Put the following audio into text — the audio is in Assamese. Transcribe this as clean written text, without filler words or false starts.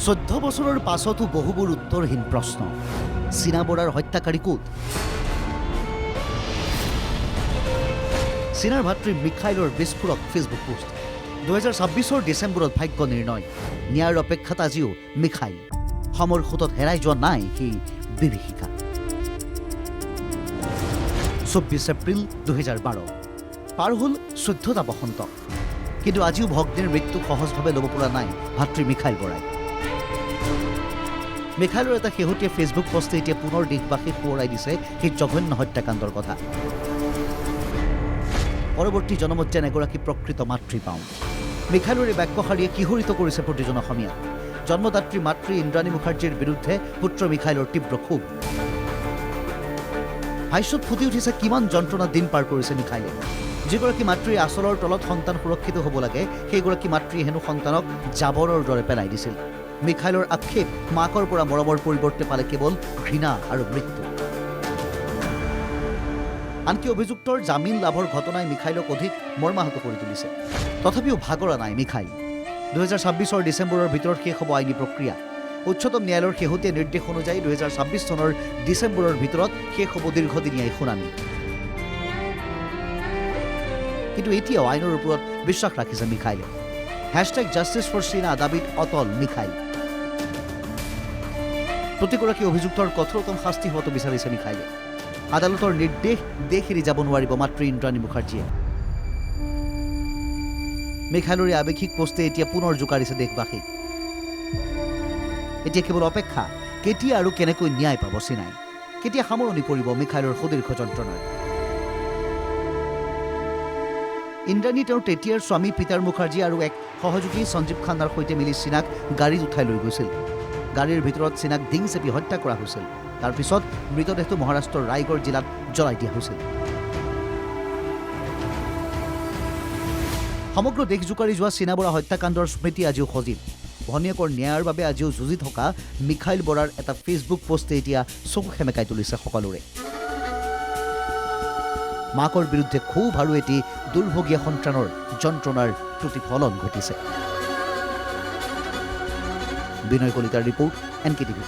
14 বছৰৰ পাছতো বহুবোৰ উত্তৰহীন প্ৰশ্ন। চীনা বৰাৰ হত্যাকাৰী কোট? চীনাৰ ভাতৃ মিখাইলৰ বিস্ফোৰক ফেচবুক পোষ্ট। 2026 ডিচেম্বৰত ভাগ্য নিৰ্ণয়। ন্যায়ৰ অপেক্ষাত আজিও মিখাইল। সময় সোঁতত হেৰাই যোৱা নাই সেই বিভীষিকা। 24 এপ্ৰিল 2012 পাৰ হ'ল 14টা বসন্ত। কিন্তু আজিও ভগ্নীৰ মৃত্যু সহজভাৱে ল'ব পৰা নাই ভাতৃ মিখাইল বৰাই। মিখাইলৰ এটা শেহতীয়া ফেচবুক পোষ্টে এতিয়া পুনৰ দেশবাসীক সোঁৱৰাই দিছে সেই জঘন্য হত্যাকাণ্ডৰ কথা। পৰৱৰ্তী জনমত যেন এগৰাকী প্ৰকৃত মাতৃ পাওঁ। মিখাইলৰ এই বাক্যশাৰীয়ে কিহৰিত কৰিছে প্ৰতিজন অসমীয়া। জন্মদাত্ৰী মাতৃ ইন্দ্ৰাণী মুখাৰ্জীৰ বিৰুদ্ধে পুত্ৰ মিখাইলৰ তীব্ৰ ক্ষোভ। হাস্যত ফুটি উঠিছে কিমান যন্ত্ৰণা দিন পাৰ কৰিছে মিখাইলে। যিগৰাকী মাতৃৰ আঁচলৰ তলত সন্তান সুৰক্ষিত হ'ব লাগে, সেইগৰাকী মাতৃয়ে হেনো সন্তানক জাবৰৰ দৰে পেলাই দিছিল। মিখাইলৰ আক্ষেপ, মাকৰ পৰা মৰমৰ পৰিৱৰ্তে পালে কেৱল ঘৃণা আৰু মৃত্যু। আনকি অভিযুক্তৰ জামিন লাভৰ ঘটনাই মিখাইলক অধিক মৰ্মাহত কৰি তুলিছে। তথাপিও ভাগৰা নাই মিখাইল। 2026 ডিচেম্বৰৰ ভিতৰত শেষ হ'ব আইনী প্ৰক্ৰিয়া। উচ্চতম ন্যায়ালয়ৰ শেহতীয়া নিৰ্দেশ অনুযায়ী 2026 চনৰ ডিচেম্বৰৰ ভিতৰত শেষ হ'ব দীৰ্ঘদিনীয়া এই শুনানি। কিন্তু এতিয়াও আইনৰ ওপৰত বিশ্বাস ৰাখিছে মিখাইলে। #জাষ্টিছ ফৰ চীনা দাবীত অটল মিখাইল। প্ৰতিগৰাকী অভিযুক্তৰ কঠোৰতম শাস্তি হোৱাটো বিচাৰিছে মিখাইলে। আদালতৰ নিৰ্দেশ দেশ এৰি যাব নোৱাৰিব মাতৃ ইন্দ্ৰাণী মুখাৰ্জীয়ে। মিখাইলৰ এই আৱেগিক পোষ্টে এতিয়া পুনৰ জোকাৰিছে দেশবাসীক। এতিয়া কেৱল অপেক্ষা, কেতিয়া আৰু কেনেকৈ ন্যায় পাব চীনাই, কেতিয়া সামৰণি পৰিব মিখাইলৰ সুদীৰ্ঘ যন্ত্ৰণাৰ। ইন্দ্ৰাণী তেওঁৰ তেতিয়াৰ স্বামী পিতাৰ মুখাৰ্জী আৰু এক সহযোগী সঞ্জীৱ খান্নাৰ সৈতে মিলি চীনাক গাড়ীত উঠাই লৈ গৈছিল। গাড়ীৰ ভিতৰত চীনাক ডিং চেপি হত্যা কৰা হৈছিল। তাৰ পিছত মৃতদেহটো মহাৰাষ্ট্ৰৰ ৰায়গড় জিলাত জ্বলাই দিয়া হৈছিল। সমগ্ৰ দেশ জোকাৰি যোৱা চীনা বৰা হত্যাকাণ্ডৰ স্মৃতি আজিও সজীৱ। ভনীয়েকৰ ন্যায়ৰ বাবে আজিও যুঁজি থকা মিখাইল বৰাৰ এটা ফেচবুক পোষ্টে এতিয়া চকু সেমেকাই তুলিছে সকলোৰে। মাকৰ বিৰুদ্ধে ক্ষোভ আৰু এটি দুৰ্ভগীয়া সন্তানৰ যন্ত্ৰণাৰ প্ৰতিফলন ঘটিছে। বিনয় কলিতাৰ ৰিপৰ্ট, NKTV+।